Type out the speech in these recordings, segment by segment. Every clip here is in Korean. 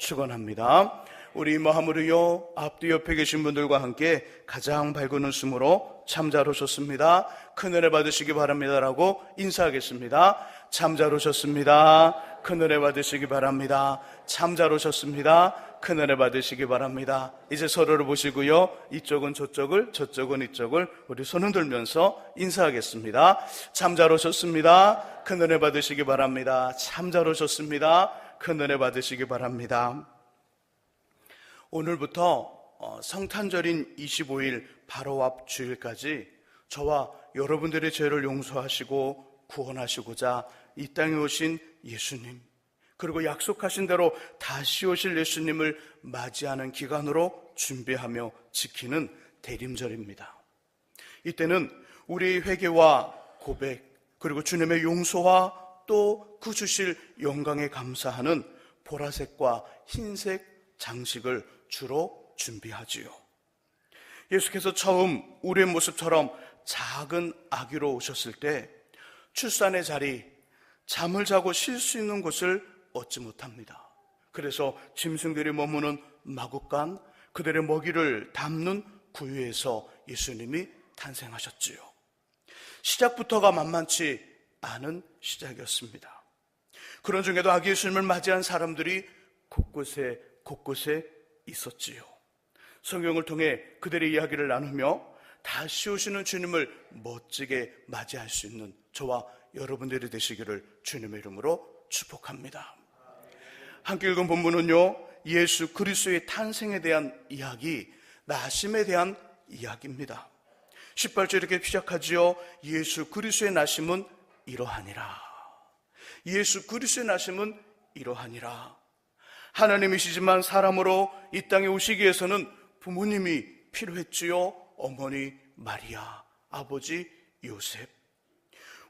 축원합니다. 우리 마음으로요, 앞뒤 옆에 계신 분들과 함께 가장 밝은 웃음으로 참 잘 오셨습니다, 큰 은혜 받으시기 바랍니다라고 인사하겠습니다. 참 잘 오셨습니다, 큰 은혜 받으시기 바랍니다. 참 잘 오셨습니다, 큰 은혜 받으시기 바랍니다. 이제 서로를 보시고요, 이쪽은 저쪽을, 저쪽은 이쪽을 우리 손 흔들면서 인사하겠습니다. 참 잘 오셨습니다, 큰 은혜 받으시기 바랍니다. 참 잘 오셨습니다, 큰 은혜 받으시기 바랍니다. 오늘부터 성탄절인 25일 바로 앞 주일까지 저와 여러분들의 죄를 용서하시고 구원하시고자 이 땅에 오신 예수님, 그리고 약속하신 대로 다시 오실 예수님을 맞이하는 기간으로 준비하며 지키는 대림절입니다. 이때는 우리의 회개와 고백, 그리고 주님의 용서와 또 그 주실 영광에 감사하는 보라색과 흰색 장식을 주로 준비하지요. 예수께서 처음 우리의 모습처럼 작은 아기로 오셨을 때 출산의 자리, 잠을 자고 쉴 수 있는 곳을 얻지 못합니다. 그래서 짐승들이 머무는 마구간, 그들의 먹이를 담는 구유에서 예수님이 탄생하셨지요. 시작부터가 만만치 않은 시작이었습니다. 그런 중에도 아기 예수님을 맞이한 사람들이 곳곳에 있었지요. 성경을 통해 그들의 이야기를 나누며 다시 오시는 주님을 멋지게 맞이할 수 있는 저와 여러분들이 되시기를 주님의 이름으로 축복합니다. 함께 읽은 본문은요, 예수 그리스도의 탄생에 대한 이야기, 나심에 대한 이야기입니다. 18절 이렇게 시작하지요. 예수 그리스도의 나심은 이러하니라. 예수 그리스도의 나심은 이러하니라. 하나님이시지만 사람으로 이 땅에 오시기 위해서는 부모님이 필요했지요. 어머니 마리아, 아버지 요셉.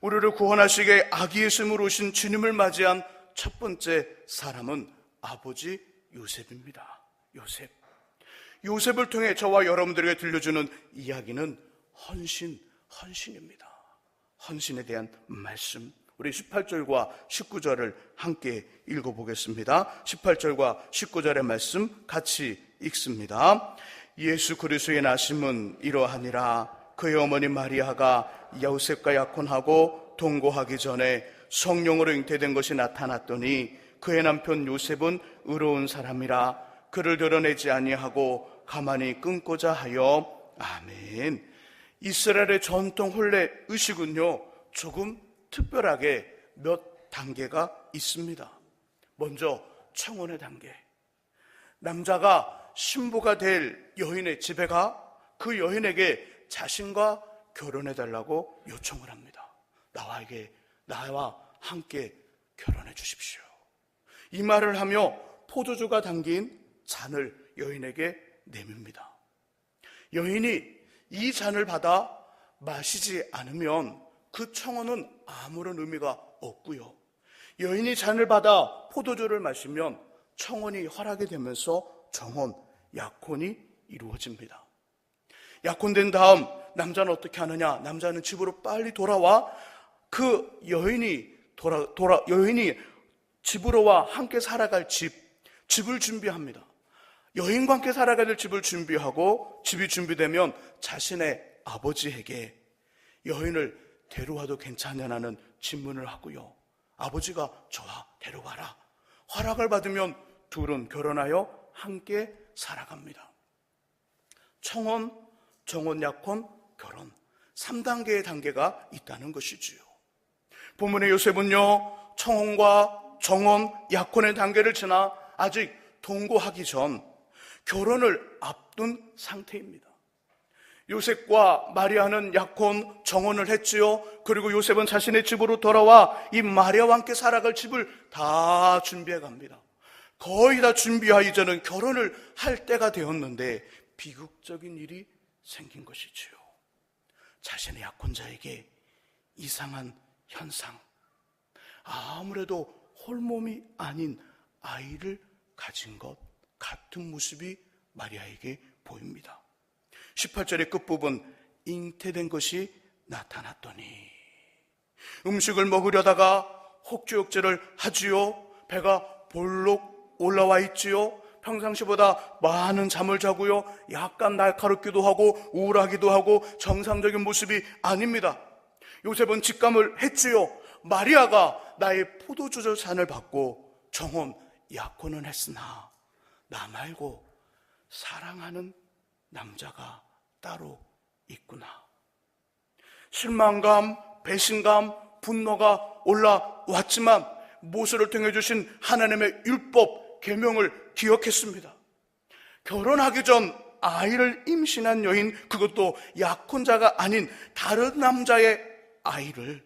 우리를 구원하시게 아기 예수님으로 오신 주님을 맞이한 첫 번째 사람은 아버지 요셉입니다. 요셉을 통해 저와 여러분들에게 들려주는 이야기는 헌신입니다. 헌신에 대한 말씀, 우리 18절과 19절을 함께 읽어보겠습니다. 18절과 19절의 말씀 같이 읽습니다. 예수 그리스도의 나심은 이러하니라. 그의 어머니 마리아가 요셉과 약혼하고 동거하기 전에 성령으로 잉태된 것이 나타났더니 그의 남편 요셉은 의로운 사람이라 그를 드러내지 아니하고 가만히 끊고자 하여. 아멘. 이스라엘의 전통 혼례 의식은요, 조금 특별하게 몇 단계가 있습니다. 먼저 청혼의 단계. 남자가 신부가 될 여인의 집에 가 그 여인에게 자신과 결혼해달라고 요청을 합니다. 나와 함께 결혼해 주십시오. 이 말을 하며 포도주가 담긴 잔을 여인에게 내밉니다. 여인이 이 잔을 받아 마시지 않으면 그 청혼은 아무런 의미가 없고요, 여인이 잔을 받아 포도주를 마시면 청혼이 허락이 되면서 정혼, 약혼이 이루어집니다. 약혼된 다음 남자는 어떻게 하느냐? 남자는 집으로 빨리 돌아와 그 여인이 집으로와 함께 살아갈 집을 준비합니다. 여인과 함께 살아가야 될 집을 준비하고, 집이 준비되면 자신의 아버지에게 여인을 데려와도 괜찮냐는 질문을 하고요, 아버지가 좋아, 데려와라. 허락을 받으면 둘은 결혼하여 함께 살아갑니다. 청혼, 정혼, 약혼, 결혼 3단계의 단계가 있다는 것이지요. 본문의 요셉은요, 청혼과 정혼, 약혼의 단계를 지나 아직 동거하기 전 결혼을 앞둔 상태입니다. 요셉과 마리아는 약혼, 정혼을 했지요. 그리고 요셉은 자신의 집으로 돌아와 이 마리아와 함께 살아갈 집을 다 준비해 갑니다. 거의 다 준비하기 전에 결혼을 할 때가 되었는데 비극적인 일이 생긴 것이지요. 자신의 약혼자에게 이상한 현상, 아무래도 홀몸이 아닌 아이를 가진 것 같은 모습이 마리아에게 보입니다. 18절의 끝부분, 잉태된 것이 나타났더니. 음식을 먹으려다가 혹주역질을 하지요. 배가 볼록 올라와 있지요. 평상시보다 많은 잠을 자고요. 약간 날카롭기도 하고 우울하기도 하고 정상적인 모습이 아닙니다. 요셉은 직감을 했지요. 마리아가 나의 포도주저 잔을 받고 정혼 약혼은 했으나 나 말고 사랑하는 남자가 따로 있구나. 실망감, 배신감, 분노가 올라왔지만 모세를 통해 주신 하나님의 율법, 계명을 기억했습니다. 결혼하기 전 아이를 임신한 여인, 그것도 약혼자가 아닌 다른 남자의 아이를,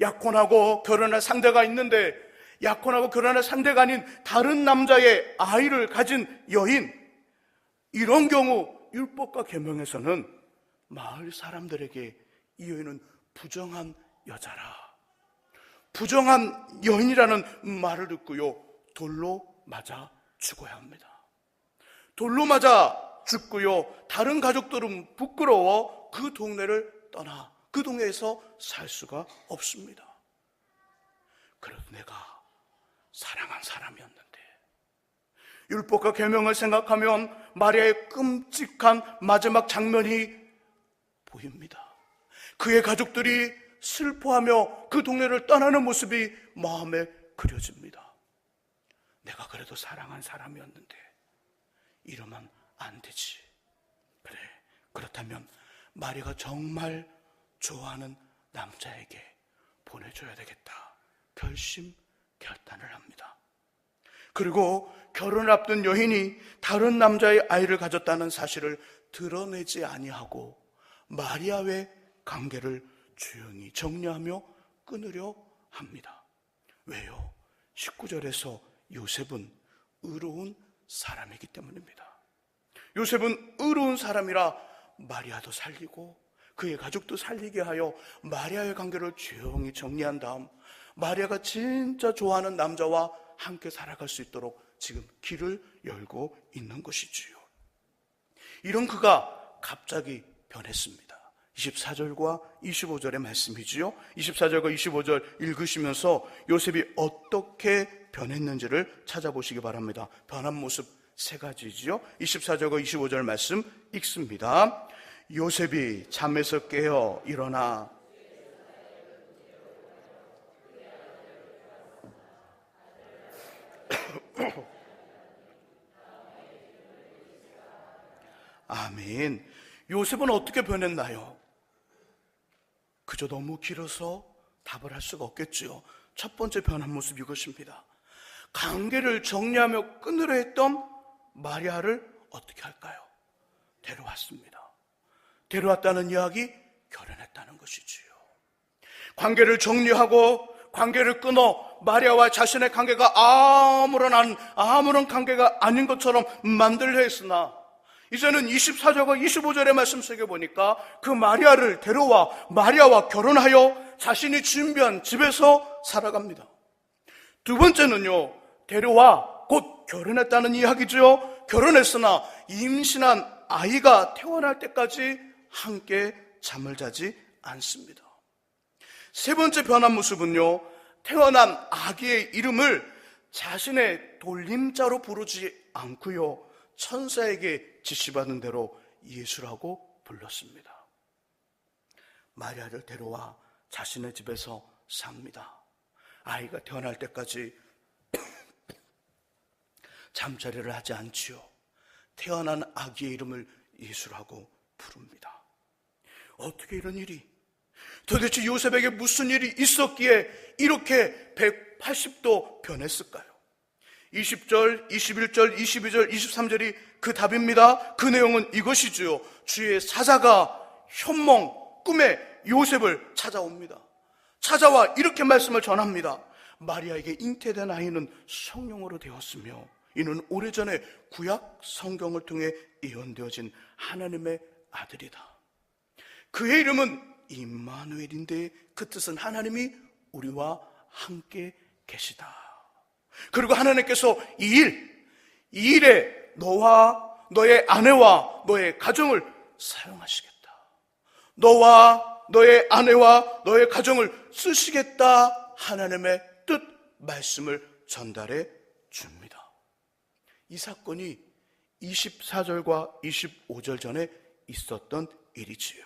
약혼하고 결혼할 상대가 있는데 약혼하고 결혼할 상대가 아닌 다른 남자의 아이를 가진 여인, 이런 경우 율법과 계명에서는 마을 사람들에게 이 여인은 부정한 여자라, 부정한 여인이라는 말을 듣고요, 돌로 맞아 죽어야 합니다. 돌로 맞아 죽고요, 다른 가족들은 부끄러워 그 동네를 떠나 그 동네에서 살 수가 없습니다. 그래도 내가 사랑한 사람이었는데, 율법과 계명을 생각하면 마리아의 끔찍한 마지막 장면이 보입니다. 그의 가족들이 슬퍼하며 그 동네를 떠나는 모습이 마음에 그려집니다. 내가 그래도 사랑한 사람이었는데 이러면 안 되지. 그래, 그렇다면 마리아가 정말 좋아하는 남자에게 보내줘야 되겠다. 결단을 합니다. 그리고 결혼을 앞둔 여인이 다른 남자의 아이를 가졌다는 사실을 드러내지 아니하고 마리아와의 관계를 조용히 정리하며 끊으려 합니다. 왜요? 19절에서 요셉은 의로운 사람이기 때문입니다. 요셉은 의로운 사람이라 마리아도 살리고 그의 가족도 살리게 하여 마리아의 관계를 조용히 정리한 다음 마리아가 진짜 좋아하는 남자와 함께 살아갈 수 있도록 지금 길을 열고 있는 것이지요. 이런 그가 갑자기 변했습니다. 24절과 25절의 말씀이지요. 24절과 25절 읽으시면서 요셉이 어떻게 변했는지를 찾아보시기 바랍니다. 변한 모습 세 가지지요. 24절과 25절 말씀 읽습니다. 요셉이 잠에서 깨어 일어나 아멘. 요셉은 어떻게 변했나요? 그저 너무 길어서 답을 할 수가 없겠지요. 첫 번째 변한 모습 이것입니다. 관계를 정리하며 끊으려 했던 마리아를 어떻게 할까요? 데려왔습니다. 데려왔다는 이야기, 결혼했다는 것이지요. 관계를 정리하고 관계를 끊어 마리아와 자신의 관계가 아무런 관계가 아닌 것처럼 만들려 했으나 이제는 24절과 25절의 말씀 속에 보니까 그 마리아를 데려와 마리아와 결혼하여 자신이 준비한 집에서 살아갑니다. 두 번째는요, 데려와 곧 결혼했다는 이야기죠. 결혼했으나 임신한 아이가 태어날 때까지 함께 잠을 자지 않습니다. 세 번째 변한 모습은요, 태어난 아기의 이름을 자신의 돌림자로 부르지 않고요, 천사에게 지시받은 대로 예수라고 불렀습니다. 마리아를 데려와 자신의 집에서 삽니다. 아이가 태어날 때까지 잠자리를 하지 않지요. 태어난 아기의 이름을 예수라고 부릅니다. 어떻게 이런 일이? 도대체 요셉에게 무슨 일이 있었기에 이렇게 180도 변했을까요? 20절, 21절, 22절, 23절이 그 답입니다. 그 내용은 이것이지요. 주의 사자가 현몽, 꿈에 요셉을 찾아옵니다. 찾아와 이렇게 말씀을 전합니다. 마리아에게 잉태된 아이는 성령으로 되었으며 이는 오래전에 구약 성경을 통해 예언되어진 하나님의 아들이다. 그의 이름은 임마누엘인데 그 뜻은 하나님이 우리와 함께 계시다. 그리고 하나님께서 이 일에 너와 너의 아내와 너의 가정을 사용하시겠다. 너와 너의 아내와 너의 가정을 쓰시겠다. 하나님의 뜻 말씀을 전달해 줍니다. 이 사건이 24절과 25절 전에 있었던 일이지요.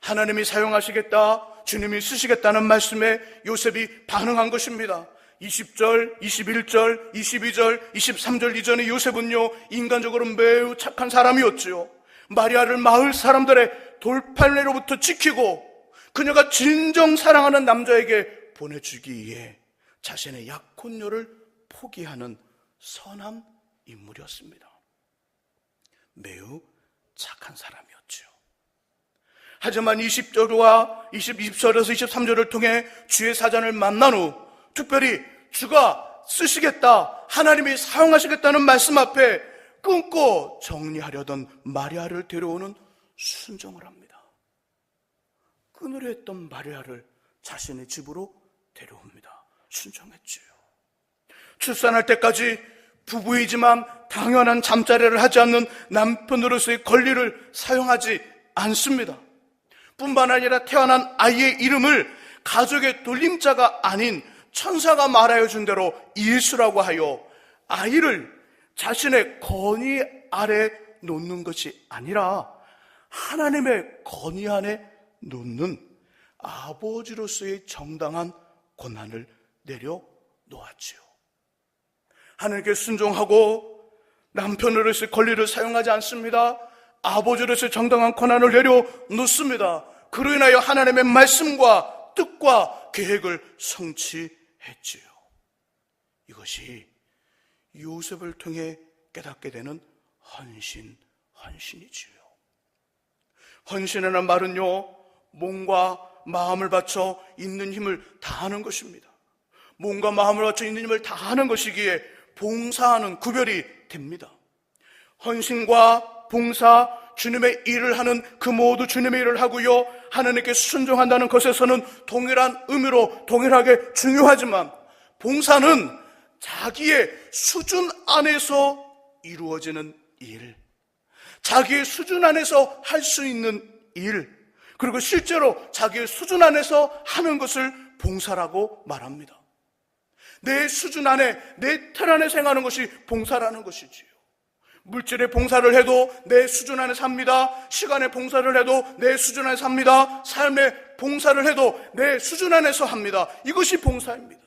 하나님이 사용하시겠다, 주님이 쓰시겠다는 말씀에 요셉이 반응한 것입니다. 20절, 21절, 22절, 23절 이전에 요셉은요, 인간적으로 매우 착한 사람이었지요. 마리아를 마을 사람들의 돌팔매로부터 지키고 그녀가 진정 사랑하는 남자에게 보내주기 위해 자신의 약혼녀를 포기하는 선한 인물이었습니다. 매우 착한 사람이었죠. 하지만 20절과 20절에서 23절을 통해 주의 사전을 만난 후 특별히 주가 쓰시겠다, 하나님이 사용하시겠다는 말씀 앞에 끊고 정리하려던 마리아를 데려오는 순종을 합니다. 끊으려 했던 마리아를 자신의 집으로 데려옵니다. 순종했지요. 출산할 때까지 부부이지만 당연한 잠자리를 하지 않는 남편으로서의 권리를 사용하지 않습니다. 뿐만 아니라 태어난 아이의 이름을 가족의 돌림자가 아닌 천사가 말하여 준 대로 예수라고 하여 아이를 자신의 건의 아래 놓는 것이 아니라 하나님의 건의 안에 놓는 아버지로서의 정당한 권한을 내려놓았지요. 하나님께 순종하고 남편으로서의 권리를 사용하지 않습니다. 아버지로서의 정당한 권한을 내려놓습니다. 그로 인하여 하나님의 말씀과 뜻과 계획을 성취했지요. 이것이 요셉을 통해 깨닫게 되는 헌신이지요. 헌신이라는 말은요, 몸과 마음을 바쳐 있는 힘을 다하는 것입니다. 몸과 마음을 바쳐 있는 힘을 다하는 것이기에 봉사하는 구별이 됩니다. 헌신과 봉사, 주님의 일을 하는 그 모두 주님의 일을 하고요, 하나님께 순종한다는 것에서는 동일한 의미로 동일하게 중요하지만 봉사는 자기의 수준 안에서 이루어지는 일, 자기의 수준 안에서 할 수 있는 일, 그리고 실제로 자기의 수준 안에서 하는 것을 봉사라고 말합니다. 내 수준 안에, 내 틀 안에서 행하는 것이 봉사라는 것이지요. 물질의 봉사를 해도 내 수준 안에서 합니다. 시간의 봉사를 해도 내 수준 안에서 합니다. 삶의 봉사를 해도 내 수준 안에서 합니다. 이것이 봉사입니다.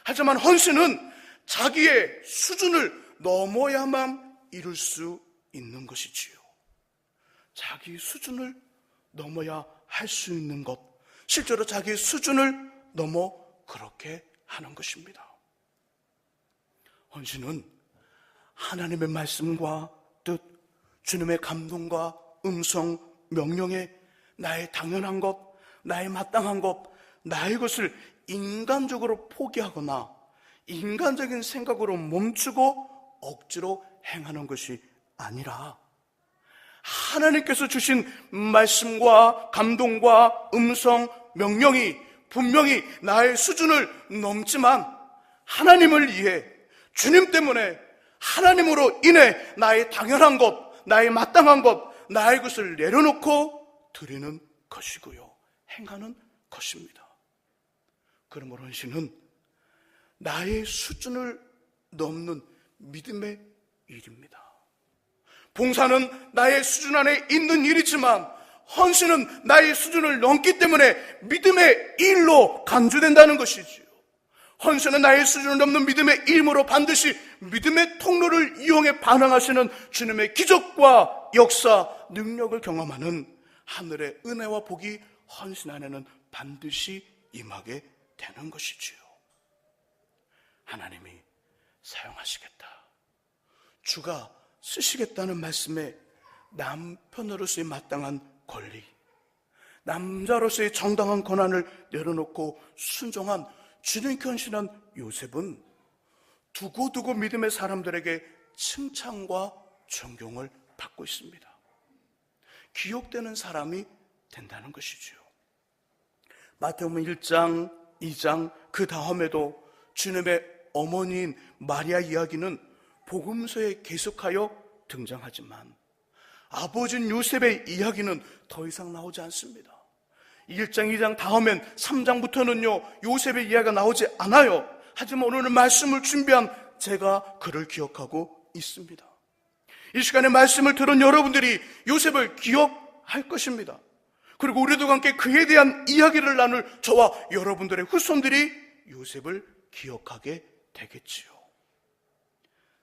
하지만 헌신은 자기의 수준을 넘어야만 이룰 수 있는 것이지요. 자기 수준을 넘어야 할 수 있는 것, 실제로 자기 수준을 넘어 그렇게 하는 것입니다. 헌신은 하나님의 말씀과 뜻, 주님의 감동과 음성, 명령에 나의 당연한 것, 나의 마땅한 것, 나의 것을 인간적으로 포기하거나 인간적인 생각으로 멈추고 억지로 행하는 것이 아니라 하나님께서 주신 말씀과 감동과 음성, 명령이 분명히 나의 수준을 넘지만 하나님을 위해, 주님 때문에, 하나님으로 인해 나의 당연한 것, 나의 마땅한 것, 나의 것을 내려놓고 드리는 것이고요, 행하는 것입니다. 그러므로 헌신은 나의 수준을 넘는 믿음의 일입니다. 봉사는 나의 수준 안에 있는 일이지만 헌신은 나의 수준을 넘기 때문에 믿음의 일로 간주된다는 것이지요. 헌신은 나의 수준을 넘는 믿음의 일으로 반드시 믿음의 통로를 이용해 반응하시는 주님의 기적과 역사, 능력을 경험하는 하늘의 은혜와 복이 헌신 안에는 반드시 임하게 되는 것이지요. 하나님이 사용하시겠다, 주가 쓰시겠다는 말씀에 남편으로서의 마땅한 권리, 남자로서의 정당한 권한을 내려놓고 순종한 주님께 헌신한 요셉은 두고두고 믿음의 사람들에게 칭찬과 존경을 받고 있습니다. 기억되는 사람이 된다는 것이지요. 마태복음 1장, 2장, 그 다음에도 주님의 어머니인 마리아 이야기는 복음서에 계속하여 등장하지만 아버지인 요셉의 이야기는 더 이상 나오지 않습니다. 1장, 2장 다음엔 3장부터는요 요셉의 이야기가 나오지 않아요. 하지만 오늘 말씀을 준비한 제가 그를 기억하고 있습니다. 이 시간에 말씀을 들은 여러분들이 요셉을 기억할 것입니다. 그리고 우리도 함께 그에 대한 이야기를 나눌 저와 여러분들의 후손들이 요셉을 기억하게 되겠지요.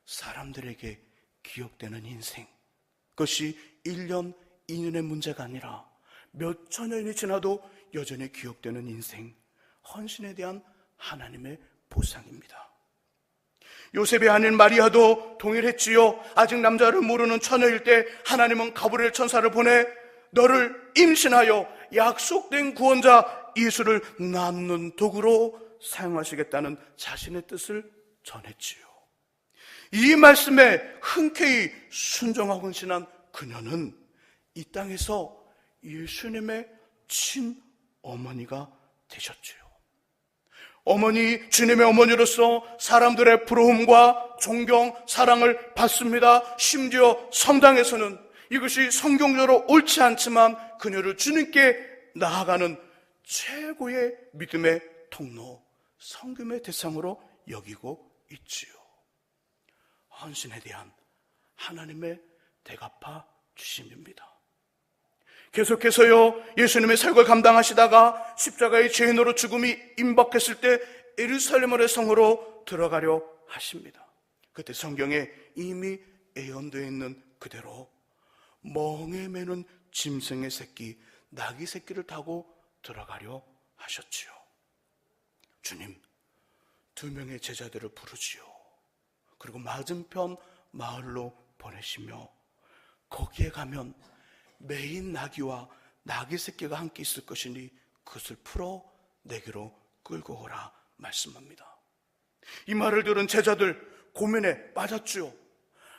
사람들에게 기억되는 인생, 그것이 1년, 2년의 문제가 아니라 몇 천년이 지나도 여전히 기억되는 인생, 헌신에 대한 하나님의 보상입니다. 요셉의 아닌 마리아도 동일했지요. 아직 남자를 모르는 처녀일 때 하나님은 가브리엘 천사를 보내 너를 임신하여 약속된 구원자 예수를 낳는 도구로 사용하시겠다는 자신의 뜻을 전했지요. 이 말씀에 흔쾌히 순종하고 헌신한 그녀는 이 땅에서 예수님의 친어머니가 되셨지요. 어머니, 주님의 어머니로서 사람들의 부러움과 존경, 사랑을 받습니다. 심지어 성당에서는 이것이 성경적으로 옳지 않지만 그녀를 주님께 나아가는 최고의 믿음의 통로, 성김의 대상으로 여기고 있지요. 헌신에 대한 하나님의 대갚아 주심입니다. 계속해서요, 예수님의 사역을 감당하시다가 십자가의 죄인으로 죽음이 임박했을 때 예루살렘의 성으로 들어가려 하십니다. 그때 성경에 이미 예언되어 있는 그대로 멍에 매는 짐승의 새끼, 나귀 새끼를 타고 들어가려 하셨지요. 주님, 2명의 제자들을 부르지요. 그리고 맞은편 마을로 보내시며 거기에 가면 매인 나귀와 나귀 새끼가 함께 있을 것이니 그것을 풀어 내게로 끌고 오라 말씀합니다. 이 말을 들은 제자들 고민에 빠졌죠.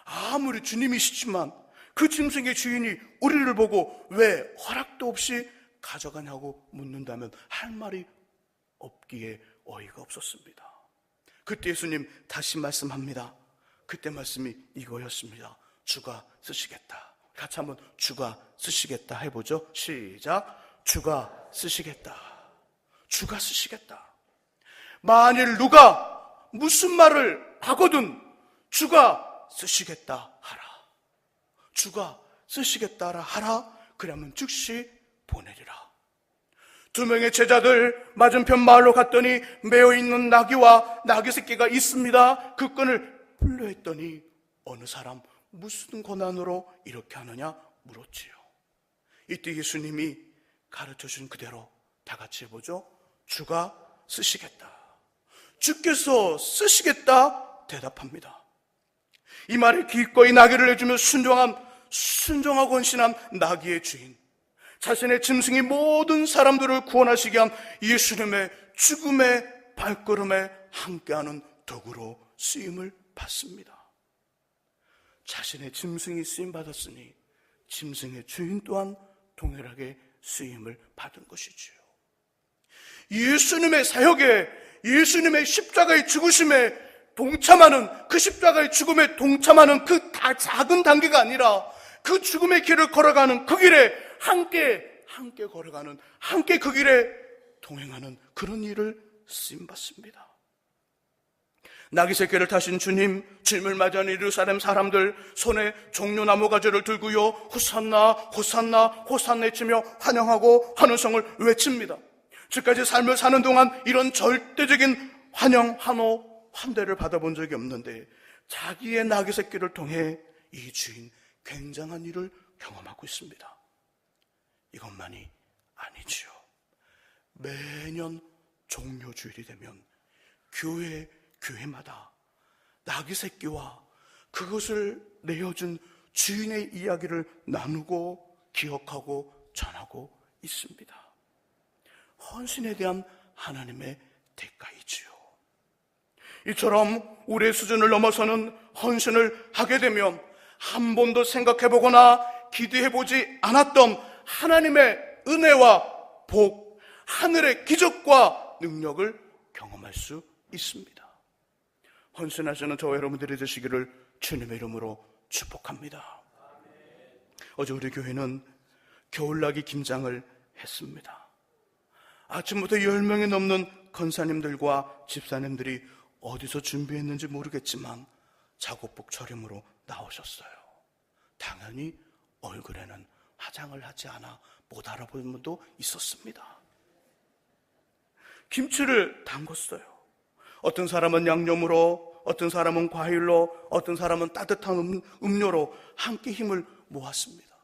아무리 주님이시지만 그 짐승의 주인이 우리를 보고 왜 허락도 없이 가져가냐고 묻는다면 할 말이 없기에 어이가 없었습니다. 그때 예수님 다시 말씀합니다. 그때 말씀이 이거였습니다. 주가 쓰시겠다. 같이 한번 주가 쓰시겠다 해보죠. 시작. 주가 쓰시겠다. 주가 쓰시겠다. 만일 누가 무슨 말을 하거든 주가 쓰시겠다 하라. 주가 쓰시겠다 하라. 그러면 즉시 보내리라. 2명의 제자들 맞은편 마을로 갔더니 매어있는 나귀와 나귀 새끼가 있습니다. 그 끈을 풀려 했더니 어느 사람 무슨 고난으로 이렇게 하느냐 물었지요. 이때 예수님이 가르쳐준 그대로 다 같이 해보죠. 주가 쓰시겠다. 주께서 쓰시겠다 대답합니다. 이 말에 기꺼이 나귀를 내주며 순종하고 헌신한 나귀의 주인, 자신의 짐승이 모든 사람들을 구원하시게 한 예수님의 죽음의 발걸음에 함께하는 도구로 쓰임을 받습니다. 자신의 짐승이 쓰임받았으니 짐승의 주인 또한 동일하게 쓰임을 받은 것이지요. 예수님의 사역에, 예수님의 십자가의 죽으심에 동참하는, 그 십자가의 죽음에 동참하는 그 작은 단계가 아니라 그 죽음의 길을 걸어가는 그 길에 함께 걸어가는, 함께 그 길에 동행하는 그런 일을 쓰임받습니다. 나귀 새끼를 타신 주님을 맞이하는 예루살렘 사람들 손에 종려나무 가지를 들고요, 호산나 호산나 호산나 외치며 환영하고 환호성을 외칩니다. 지금까지 삶을 사는 동안 이런 절대적인 환영, 환호, 환대를 받아본 적이 없는데 자기의 나귀 새끼를 통해 이 주인 굉장한 일을 경험하고 있습니다. 이것만이 아니지요. 매년 종료주일이 되면 교회마다 나귀 새끼와 그것을 내어준 주인의 이야기를 나누고 기억하고 전하고 있습니다. 헌신에 대한 하나님의 대가이지요. 이처럼 우리의 수준을 넘어서는 헌신을 하게 되면 한 번도 생각해보거나 기대해보지 않았던 하나님의 은혜와 복, 하늘의 기적과 능력을 경험할 수 있습니다. 헌신하시는 저와 여러분들이 되시기를 주님의 이름으로 축복합니다. 어제 우리 교회는 겨울나기 김장을 했습니다. 아침부터 10명이 넘는 권사님들과 집사님들이 어디서 준비했는지 모르겠지만 작업복 차림으로 나오셨어요. 당연히 얼굴에는 화장을 하지 않아 못 알아보는 분도 있었습니다. 김치를 담궜어요. 어떤 사람은 양념으로, 어떤 사람은 과일로, 어떤 사람은 따뜻한 음료로 함께 힘을 모았습니다.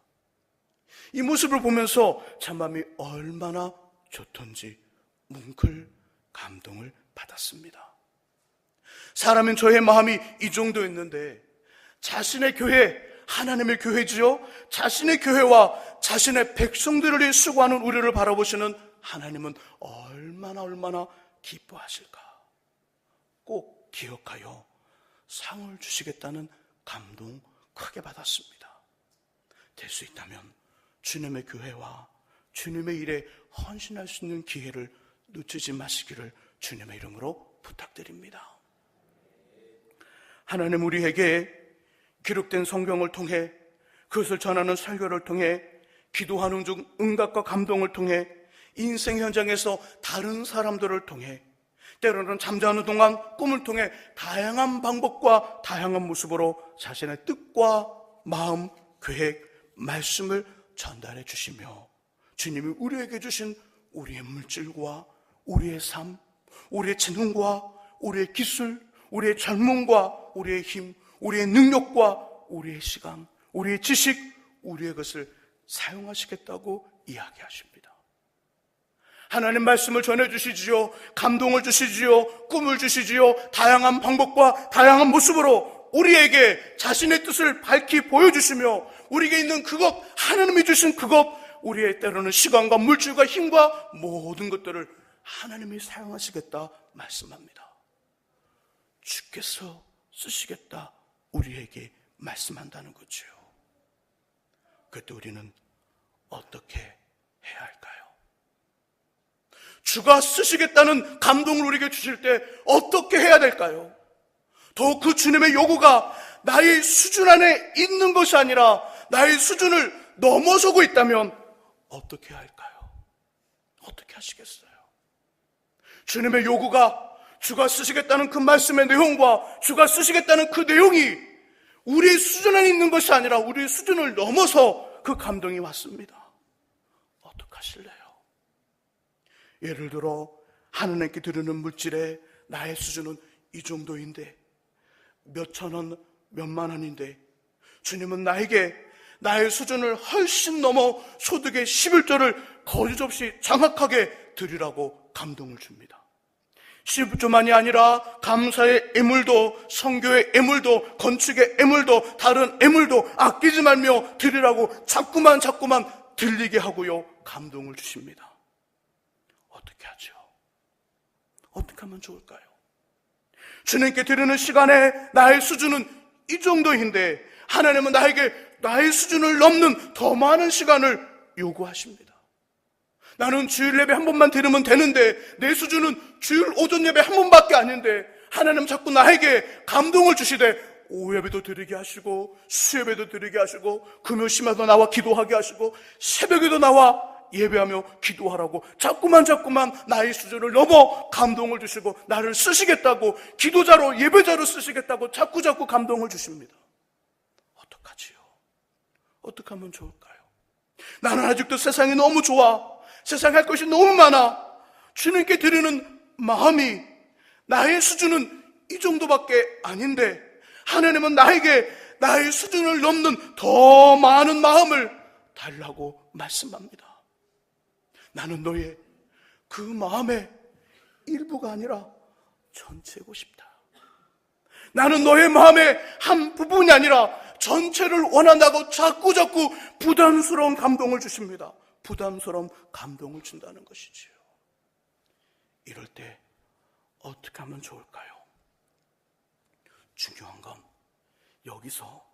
이 모습을 보면서 참 마음이 얼마나 좋던지 뭉클 감동을 받았습니다. 사람인 저의 마음이 이 정도였는데 자신의 교회, 하나님의 교회지요, 자신의 교회와 자신의 백성들을 위해 수고하는 우리를 바라보시는 하나님은 얼마나 기뻐하실까. 꼭 기억하여 상을 주시겠다는 감동 크게 받았습니다. 될 수 있다면 주님의 교회와 주님의 일에 헌신할 수 있는 기회를 놓치지 마시기를 주님의 이름으로 부탁드립니다. 하나님 우리에게 기록된 성경을 통해, 그것을 전하는 설교를 통해, 기도하는 중 응답과 감동을 통해, 인생 현장에서 다른 사람들을 통해, 때로는 잠자는 동안 꿈을 통해 다양한 방법과 다양한 모습으로 자신의 뜻과 마음, 계획, 말씀을 전달해 주시며 주님이 우리에게 주신 우리의 물질과 우리의 삶, 우리의 재능과 우리의 기술, 우리의 젊음과 우리의 힘, 우리의 능력과 우리의 시간, 우리의 지식, 우리의 것을 사용하시겠다고 이야기하십니다. 하나님 말씀을 전해주시지요, 감동을 주시지요, 꿈을 주시지요, 다양한 방법과 다양한 모습으로 우리에게 자신의 뜻을 밝히 보여주시며 우리에게 있는 그것, 하나님이 주신 그것, 우리의 때로는 시간과 물질과 힘과 모든 것들을 하나님이 사용하시겠다 말씀합니다. 주께서 쓰시겠다 우리에게 말씀한다는 거죠. 그때 우리는 어떻게 해야 할까요? 주가 쓰시겠다는 감동을 우리에게 주실 때 어떻게 해야 될까요? 더욱 그 주님의 요구가 나의 수준 안에 있는 것이 아니라 나의 수준을 넘어서고 있다면 어떻게 해야 할까요? 어떻게 하시겠어요? 주님의 요구가 주가 쓰시겠다는 그 말씀의 내용과 주가 쓰시겠다는 그 내용이 우리의 수준 안에 있는 것이 아니라 우리의 수준을 넘어서 그 감동이 왔습니다. 어떻게 하실래요? 예를 들어 하나님께 드리는 물질에 나의 수준은 이 정도인데 몇천 원, 몇만 원인데 주님은 나에게 나의 수준을 훨씬 넘어 소득의 11조를 거짓없이 정확하게 드리라고 감동을 줍니다. 11조만이 아니라 감사의 애물도, 선교의 애물도, 건축의 애물도, 다른 애물도 아끼지 말며 드리라고 자꾸만 들리게 하고요, 감동을 주십니다. 어떻게 하죠? 어떻게 하면 좋을까요? 주님께 드리는 시간에 나의 수준은 이 정도인데 하나님은 나에게 나의 수준을 넘는 더 많은 시간을 요구하십니다. 나는 주일 예배 한 번만 드리면 되는데 내 수준은 주일 오전 예배 한 번밖에 아닌데 하나님 자꾸 나에게 감동을 주시되 오예배도 드리게 하시고 수예배도 드리게 하시고 금요시마다 나와 기도하게 하시고 새벽에도 나와 예배하며 기도하라고 자꾸만 나의 수준을 넘어 감동을 주시고 나를 쓰시겠다고, 기도자로 예배자로 쓰시겠다고 자꾸 감동을 주십니다. 어떡하지요? 어떻게 하면 좋을까요? 나는 아직도 세상이 너무 좋아, 세상에 할 것이 너무 많아, 주님께 드리는 마음이 나의 수준은 이 정도밖에 아닌데 하나님은 나에게 나의 수준을 넘는 더 많은 마음을 달라고 말씀합니다. 나는 너의 그 마음의 일부가 아니라 전체고 싶다. 나는 너의 마음의 한 부분이 아니라 전체를 원한다고 자꾸 부담스러운 감동을 주십니다. 부담스러운 감동을 준다는 것이지요. 이럴 때 어떻게 하면 좋을까요? 중요한 건 여기서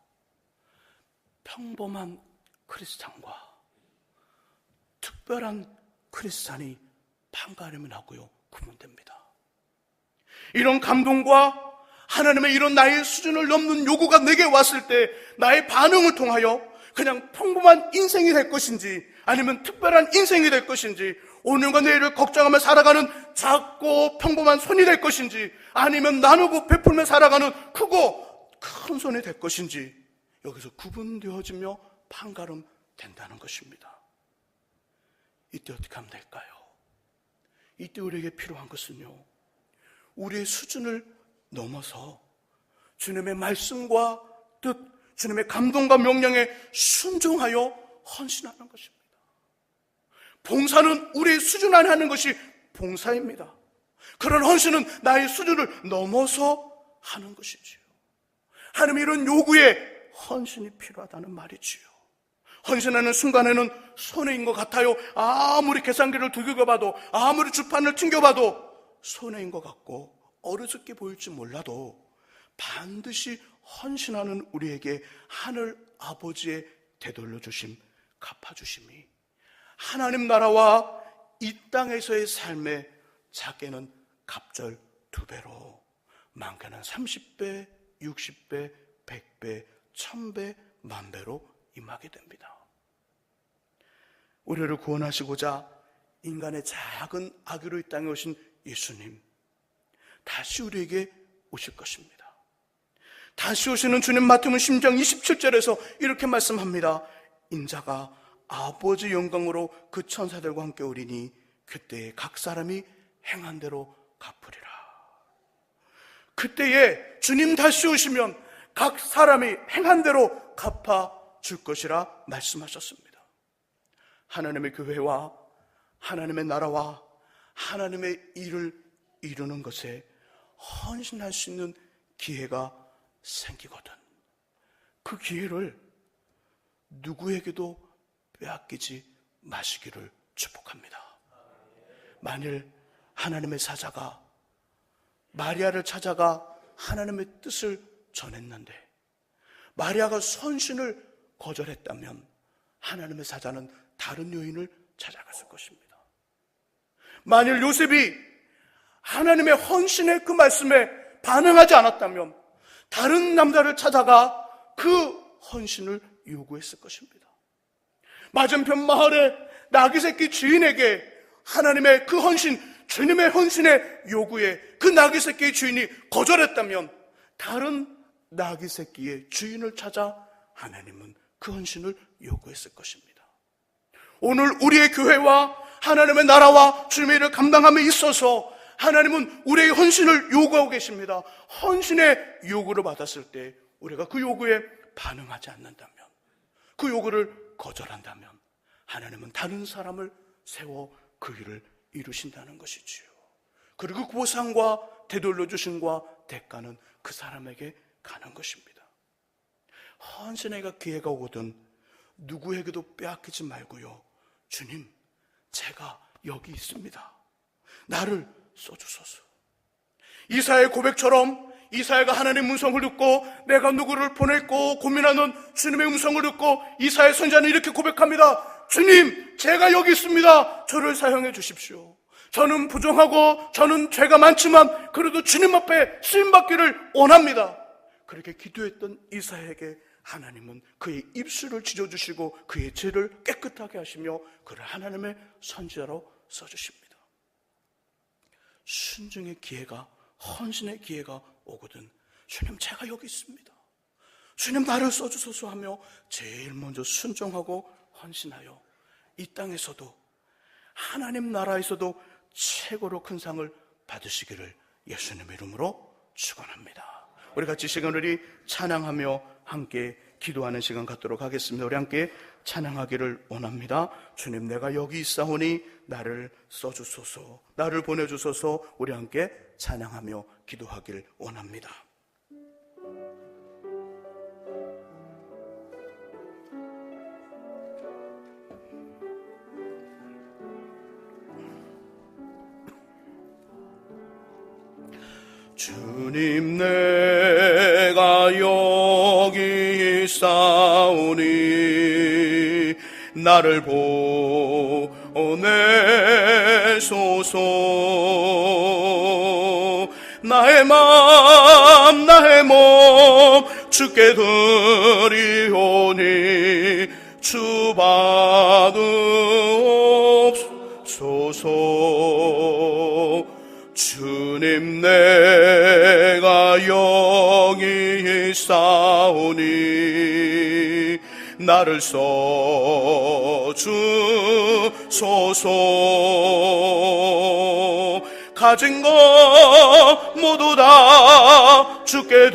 평범한 크리스찬과 특별한 크리스찬이 판가름을 하고요, 구분됩니다. 이런 감동과 하나님의 이런 나의 수준을 넘는 요구가 내게 왔을 때 나의 반응을 통하여 그냥 평범한 인생이 될 것인지 아니면 특별한 인생이 될 것인지 오늘과 내일을 걱정하며 살아가는 작고 평범한 손이 될 것인지, 아니면 나누고 베풀며 살아가는 크고 큰 손이 될 것인지, 여기서 구분되어지며 판가름 된다는 것입니다. 이때 어떻게 하면 될까요? 이때 우리에게 필요한 것은요, 우리의 수준을 넘어서 주님의 말씀과 뜻, 주님의 감동과 명령에 순종하여 헌신하는 것입니다. 봉사는 우리의 수준 안에 하는 것이 봉사입니다. 그런 헌신은 나의 수준을 넘어서 하는 것이지요. 하나님의 이런 요구에 헌신이 필요하다는 말이지요. 헌신하는 순간에는 손해인 것 같아요. 아무리 계산기를 두들겨봐도, 아무리 주판을 튕겨봐도 손해인 것 같고 어리석게 보일지 몰라도, 반드시 헌신하는 우리에게 하늘 아버지의 되돌려 주심, 갚아주심이 하나님 나라와 이 땅에서의 삶의 작게는 갑절 2배로, 많게는 30배, 60배, 100배, 1000배, 10,000배로 임하게 됩니다. 우리를 구원하시고자 인간의 작은 아기로 이 땅에 오신 예수님, 다시 우리에게 오실 것입니다. 다시 오시는 주님, 마태복음 10장 27절에서 이렇게 말씀합니다. 인자가 아버지 영광으로 그 천사들과 함께 오리니 그때에 각 사람이 행한 대로 갚으리라. 그때에 주님 다시 오시면 각 사람이 행한 대로 갚아 줄 것이라 말씀하셨습니다. 하나님의 교회와 하나님의 나라와 하나님의 일을 이루는 것에 헌신할 수 있는 기회가 생기거든, 그 기회를 누구에게도 빼앗기지 마시기를 축복합니다. 만일 하나님의 사자가 마리아를 찾아가 하나님의 뜻을 전했는데 마리아가 헌신을 거절했다면 하나님의 사자는 다른 여인을 찾아갔을 것입니다. 만일 요셉이 하나님의 헌신의 그 말씀에 반응하지 않았다면 다른 남자를 찾아가 그 헌신을 요구했을 것입니다. 맞은편 마을의 나귀 새끼 주인에게 하나님의 그 헌신, 주님의 헌신의 요구에 그 나귀 새끼의 주인이 거절했다면 다른 나귀 새끼의 주인을 찾아 하나님은 그 헌신을 요구했을 것입니다. 오늘 우리의 교회와 하나님의 나라와 주님의 일을 감당함에 있어서 하나님은 우리의 헌신을 요구하고 계십니다. 헌신의 요구를 받았을 때 우리가 그 요구에 반응하지 않는다면, 그 요구를 거절한다면 하나님은 다른 사람을 세워 그 일을 이루신다는 것이지요. 그리고 그 보상과 되돌려 주심과 대가는 그 사람에게 가는 것입니다. 헌신의 기회가 오거든 누구에게도 빼앗기지 말고요, 주님, 제가 여기 있습니다, 나를 써주소서. 이사야의 고백처럼 이사야가 하나님의 음성을 듣고 내가 누구를 보낼고 고민하는 주님의 음성을 듣고 이사야 선지자는 이렇게 고백합니다. 주님, 제가 여기 있습니다, 저를 사용해 주십시오. 저는 부정하고 저는 죄가 많지만 그래도 주님 앞에 쓰임받기를 원합니다. 그렇게 기도했던 이사야에게 하나님은 그의 입술을 지져주시고 그의 죄를 깨끗하게 하시며 그를 하나님의 선지자로 써주십니다. 순종의 기회가, 헌신의 기회가 오거든 주님, 제가 여기 있습니다, 주님 나를 써주소서 하며 제일 먼저 순종하고 헌신하여 이 땅에서도 하나님 나라에서도 최고로 큰 상을 받으시기를 예수님의 이름으로 축원합니다. 우리 같이 시간을 찬양하며 함께 기도하는 시간 갖도록 하겠습니다. 우리 함께 찬양하기를 원합니다. 주님, 내가 여기 있사오니 나를 써주소서, 나를 보내주소서. 우리 함께 찬양하며 기도하기를 원합니다. 주님, 내가 여기 있사오니 나를 보내소서. 나의 맘 나의 몸 주께 드리오니 주 받으옵소서. 주옵소서. 주님 내가 여기 있사오니 나를 써주소서. 가진 것 모두 다 주께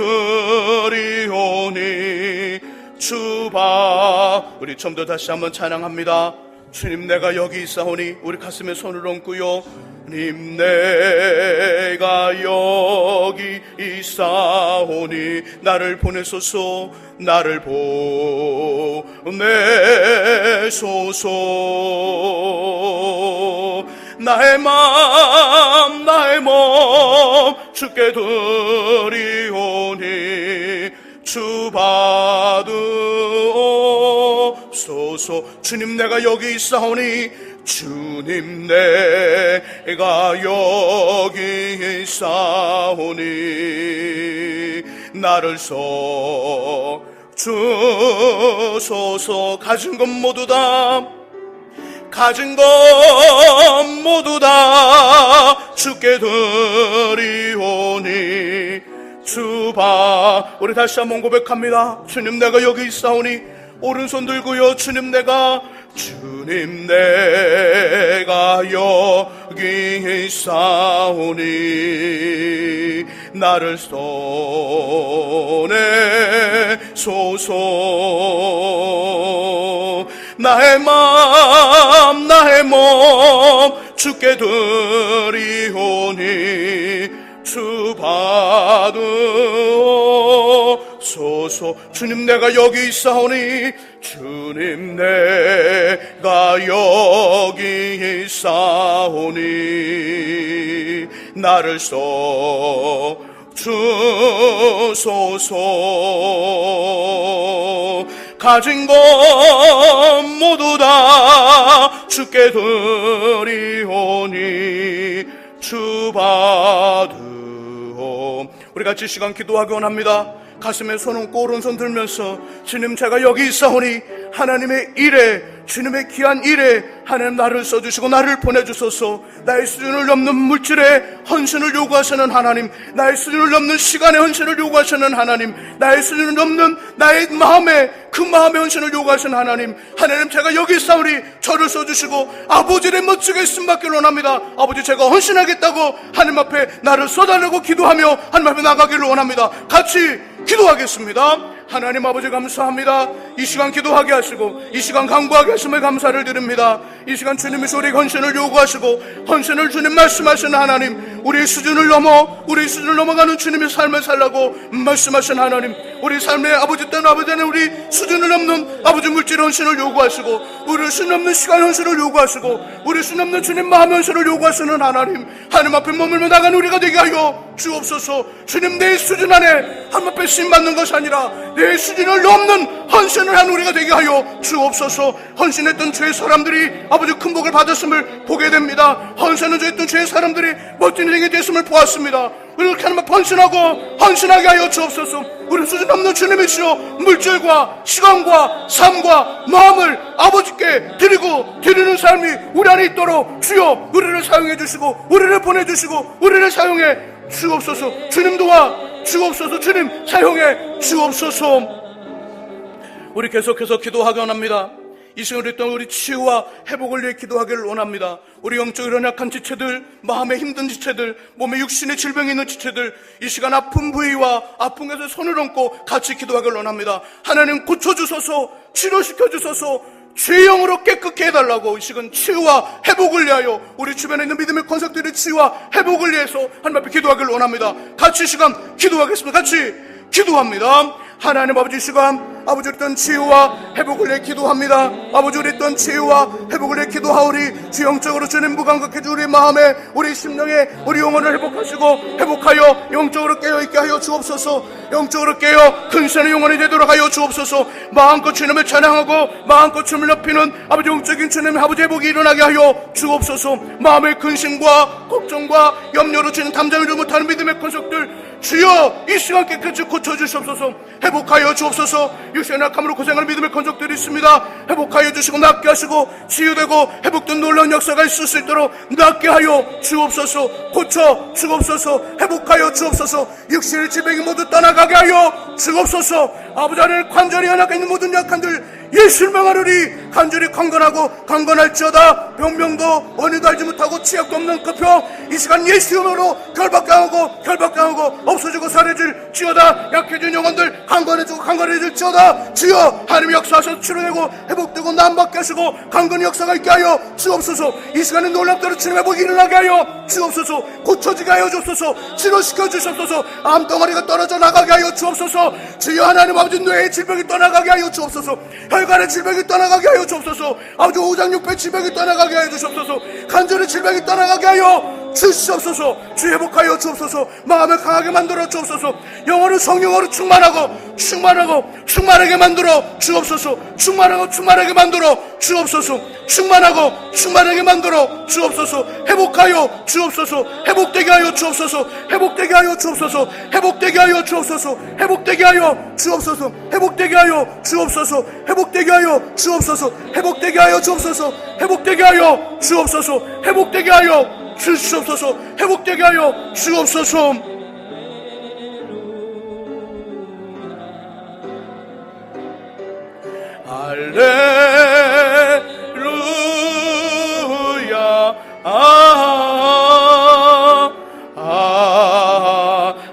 드리오니 주바. 우리 처음부터 다시 한번 찬양합니다. 주님 내가 여기 있사오니. 우리 가슴에 손을 얹고요. 주님 내가 여기 있사오니 나를 보내소서. 나를 보내소서. 나의 맘 나의 몸 주께 드리오니 주 받으옵소서. 주님 내가 여기 있사오니 주님 내가 여기 있사오니 나를 써주소서. 가진 것 모두 다 가진 것 모두 다 주께 드리오니 주바. 우리 다시 한번 고백합니다. 주님 내가 여기 있사오니. 오른손 들고요. 주님 내가 여기 있사오니 나를 써내소서. 나의 맘 나의 몸 주께 드리오니 주 받으소서. 주님 내가 여기 있사오니 주님 내가 여기 있사오니 나를 써주소서. 가진 것 모두 다 주께 드리오니 주 받으오. 우리 같이 시간 기도하기 원합니다. 가슴에 손 얹고 오른손 들면서 주님 제가 여기 있사오니 하나님의 일에 주님의 귀한 일에 하나님 나를 써주시고 나를 보내주소서. 나의 수준을 넘는 물질에 헌신을 요구하시는 하나님, 나의 수준을 넘는 시간의 헌신을 요구하시는 하나님, 나의 수준을 넘는 나의 마음에 그 마음의 헌신을 요구하시는 하나님, 하나님 제가 여기 있사오니 저를 써주시고 아버지를 멋지게 쓰임받기를 원합니다. 아버지 제가 헌신하겠다고 하나님 앞에 나를 써달라고 기도하며 하나님 앞에 나가기를 원합니다. 같이 기도하겠습니다. 하나님 아버지 감사합니다. 이 시간 기도하게 하시고 이 시간 간구하게 하심을 감사를 드립니다. 이 시간 주님이 우리 헌신을 요구하시고 헌신을 주님 말씀하시는 하나님, 우리 수준을 넘어가는 주님의 삶을 살라고 말씀하신 하나님, 우리 삶의 아버지 때는 아버지는 우리 수준을 넘는 아버지 물질 헌신을 요구하시고 우리 수준 넘는 시간 헌신을 요구하시고 우리 수준 넘는 주님 마음 헌신을 요구하시는 하나님, 하나님 앞에 머물며 나가는 우리가 되게 하여 주옵소서. 주님 내 수준 안에 하나님 앞에 쓰임받는 것이 아니라 내 수준을 넘는 헌신을 한 우리가 되게 하여 주옵소서. 헌신했던 죄의 사람들이 아버지 큰 복을 받았음을 보게 됩니다. 헌신을 했던 죄의 사람들이 멋진 인생이 됐음을 보았습니다. 우리 이렇게 하나님 앞에 헌신하게 하여 주옵소서. 우리 수준 넘는 주님이시여 물질과 시간과 삶과 마음을 아버지께 드리는 삶이 우리 안에 있도록 주여 우리를 사용해 주시고 우리를 보내주시고 우리를 사용해 주옵소서. 주님 도와 주옵소서. 주님 사용해 주옵소서. 우리 계속해서 기도하기 원합니다. 이 시간 우리 치유와 회복을 위해 기도하기를 원합니다. 우리 영적으로 약한 지체들, 마음에 힘든 지체들, 몸에 육신의 질병이 있는 지체들, 이 시간 아픈 부위와 아픈 곳에 손을 얹고 같이 기도하기를 원합니다. 하나님 고쳐주소서, 치료시켜주소서, 죄의 영으로 깨끗게 해달라고 이 시간 치유와 회복을 위하여 우리 주변에 있는 믿음의 권석들의 치유와 회복을 위해서 하나님 앞에 기도하기를 원합니다. 같이 이 시간 기도하겠습니다. 같이 기도합니다. 하나님 아버지, 이 시간 아버지 어떤 치유와 회복을 위해 기도합니다. 아버지 우리 어떤 치유와 회복을 위해 기도하오리. 주 영적으로 주님 무감각해 주 우리 마음에 우리 심령에 우리 영혼을 회복하여 영적으로 깨어있게 하여 주옵소서. 영적으로 깨어 근신의 영혼이 되도록 하여 주옵소서. 마음껏 주님을 찬양하고 마음껏 춤을 높이는 아버지 영적인 주님의 아버지 회복이 일어나게 하여 주옵소서. 마음의 근심과 걱정과 염려로 주는 담당을 못하는 믿음의 권속들 주여 이 시간 깨끗이 고쳐주시옵소서. 회복하여 주옵소서. 육신의 악함으로 고생하는 믿음의 건족들이 있습니다. 회복하여 주시고 낫게 하시고 치유되고 회복된 놀라운 역사가 있을 수 있도록 낫게 하여 주옵소서. 고쳐 주옵소서. 회복하여 주옵소서. 육신의 질병이 모두 떠나가게 하여 주옵소서. 아버지 하나님, 관절이 연약해 있는 모든 약한들 예수를 명하노니 간절히 강건하고 강건할지어다. 병명도 원인도 알지 못하고 치약도 없는 그 병 이 시간 예수 이름으로 결박당하고 없어지고 사라질지어다. 약해진 영혼들 강건해지고 강건해질지어다. 주여 하나님 역사하셔서 치료되고 회복되고 남받게 하시고 강건의 역사가 있게 하여 주옵소서. 이 시간에 놀랍도록 주님 회복이 일어나게 하여 주옵소서. 고쳐지게 하여 주옵소서. 치료시켜 주옵소서. 암덩어리가 떨어져 나가게 하여 주옵소서. 주여 하나님 아버지, 뇌의 질병이 떠나가게 하여 주옵소서. 혈관의 질병이 떠나가게 하여 주옵소서. 아버지 오장육부의 질병이 떠나가게 하여 주옵소서. 간절의 질병이 떠나가게 하여 주시옵소서. 주 회복하여 주옵소서. 마음을 강하게 만들어 주옵소서. 영혼을 성령으로 충만하게 만들어 주옵소서. 충만하게 만들어 주옵소서. 충만하게 만들어 주옵소서. 회복하여 주옵소서. 회복되게 하여 주옵소서. 회복되게 하여 주옵소서. 회복되게 하여 주옵소서. 회복되게 하여 주옵소서. 회복되게 하여 주옵소서. 회복되게 하여 주옵소서. 회복되게 하여 주옵소서. 회복되게 하여 주옵소서. 회복되게 하여 주옵소서. 회복되게 하여 주옵소서. 할렐루야.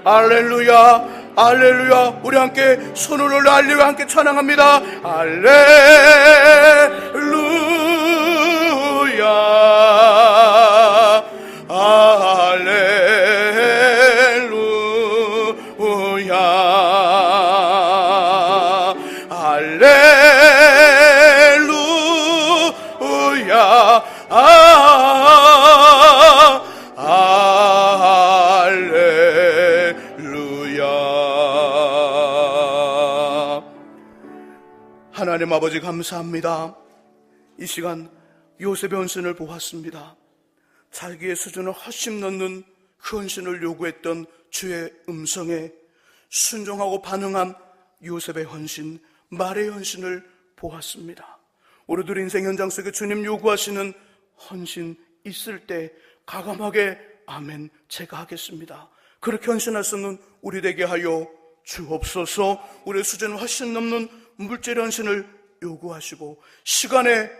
할렐루야. 할렐루야. 우리 함께 손을 올려 할렐루야 함께 찬양합니다. 할렐루야. 할렐루야. 할렐루야. 할렐루야. 하나님 아버지 감사합니다. 이 시간 요셉의 헌신을 보았습니다. 자기의 수준을 훨씬 넘는 그 헌신을 요구했던 주의 음성에 순종하고 반응한 요셉의 헌신, 말의 헌신을 보았습니다. 우리들 인생 현장 속에 주님 요구하시는 헌신 있을 때 가감하게 아멘 제가 하겠습니다, 그렇게 헌신할 수 있는 우리 되게 하여 주옵소서. 우리의 수준을 훨씬 넘는 물질의 헌신을 요구하시고 시간의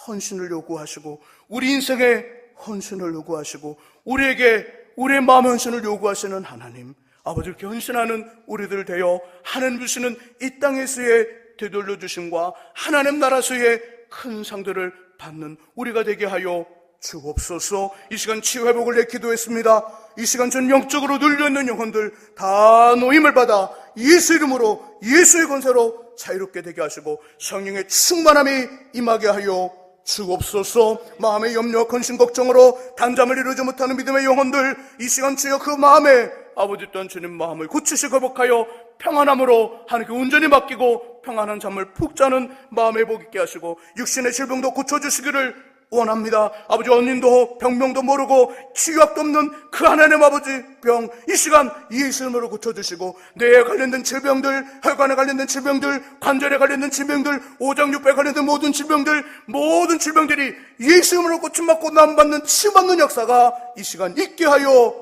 헌신을 요구하시고 우리 인생의 헌신을 요구하시고 우리에게 우리의 마음의 헌신을 요구하시는 하나님 아버지, 이렇게 헌신하는 우리들 되어 하나님 주시는 이 땅에서의 되돌려 주심과 하나님 나라에서의 큰 상들을 받는 우리가 되게 하여 주옵소서. 이 시간 치유 회복을 내 기도했습니다. 이 시간 전 영적으로 눌려있는 영혼들 다 노임을 받아 예수 이름으로 예수의 권세로 자유롭게 되게 하시고 성령의 충만함이 임하게 하여 주옵소서. 마음의 염려, 근심, 걱정으로 단잠을 이루지 못하는 믿음의 영혼들, 이 시간 주여 그 마음에 아버지 또한 주님 마음을 고치시고 회복하여 평안함으로 하나님께 온전히 맡기고 평안한 잠을 푹 자는 마음의 복 있게 하시고 육신의 질병도 고쳐주시기를 원합니다. 아버지, 원인도 병명도 모르고 치유약도 없는 그 하나님 아버지 병, 이 시간 예수 이름으로 고쳐주시고 뇌에 관련된 질병들, 혈관에 관련된 질병들, 관절에 관련된 질병들, 오장육부에 관련된 모든 질병들이 예수 이름으로 고침받고 남받는 치유받는 역사가 이 시간 있게 하여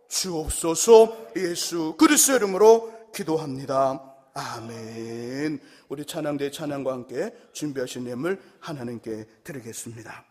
주옵소서. 예수 그리스도의 이름으로 기도합니다. 아멘. 우리 찬양대의 찬양과 함께 준비하신 예물 하나님께 드리겠습니다.